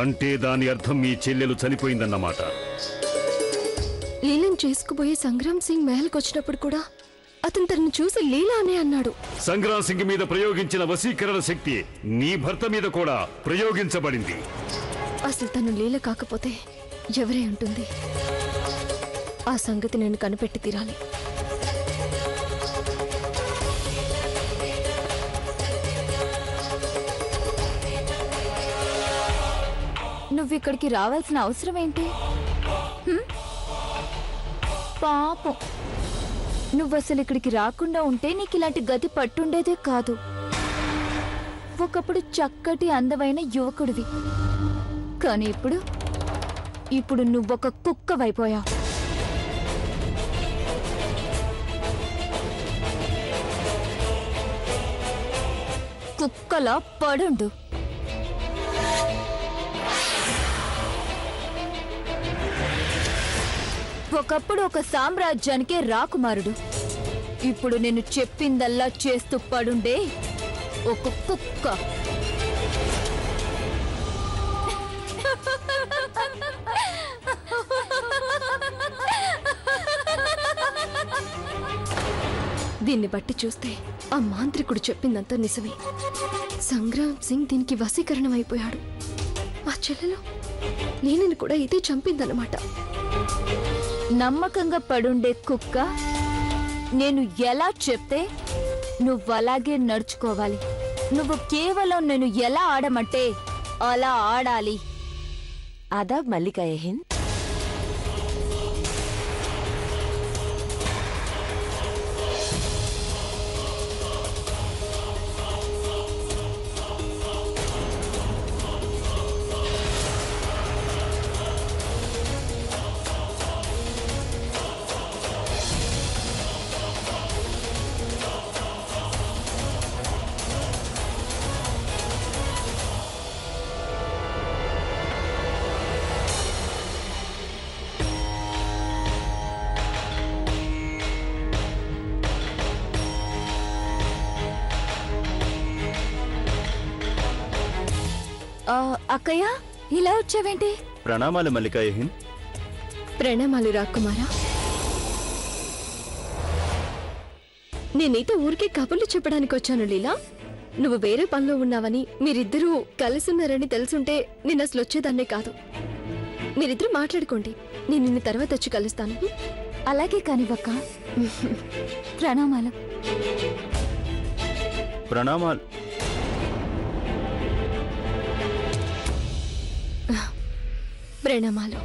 అంటే దాని అర్థం మీ చెల్లెలు చనిపోయిందన్నమాట. లీలను చేసుకుపోయే సంగ్రామ్ సింగ్ మహల్కి వచ్చినప్పుడు కూడా అతను తనను చూసి లీలా అనే అన్నాడు. సంగ్రామ్ సింగ్ మీద ప్రయోగించిన వశీకరణ శక్తి నీ భర్త మీద కూడా ప్రయోగించబడింది. అసలు తను లీల కాకపోతే ఎవరే ఉంటుంది? ఆ సంగతి నేను కనిపెట్టి తీరాలి. నువ్విక్కడికి రావాల్సిన అవసరం ఏంటి? పాపం, నువ్వసలు ఇక్కడికి రాకుండా ఉంటే నీకు ఇలాంటి గతి పట్టుండేదే కాదు. ఒకప్పుడు చక్కటి అందమైన యువకుడివి, కానీ ఇప్పుడు నువ్వొక కుక్కవైపోయావు. కుక్కలా పడుండు. ఒకప్పుడు ఒక సామ్రాజ్యానికే రాకుమారుడు, ఇప్పుడు నేను చెప్పిందల్లా చేస్తూ పడుండే ఒక కుక్క. దీన్ని బట్టి చూస్తే ఆ మాంత్రికుడు చెప్పిందంతా నిజమే. సంగ్రామ్ సింగ్ దీనికి వశీకరణం అయిపోయాడు. మా చెల్లెలు లీలను కూడా ఇదే చంపిందన్నమాట. నమ్మకంగా పడుండే కుక్క, నేను ఎలా చెప్తే నువ్వలాగే నడుచుకోవాలి. నువ్వు కేవలం నేను ఎలా ఆడమంటే అలా ఆడాలి. ఆదాబ్ మల్లికా హింద్. అక్కయ్య, ఇలా వచ్చావేంటి? ప్రణామాలు మల్లికా హింద్. ప్రణామాలు రాకుమారా. నేనైతే ఊరికే కబుర్లు చెప్పడానికి వచ్చాను లీలా. నువ్వు వేరే పనిలో ఉన్నావని, మీరిద్దరూ కలిసున్నారని తెలుసుంటే నేను అసలు వచ్చేదాన్నే కాదు. మీరిద్దరూ మాట్లాడుకోండి, నేను నిన్ను తర్వాత వచ్చి కలుస్తాను. అలాగే కానివక్క. ప్రణామాలు. ప్రణామాలు. ప్రణామాలు.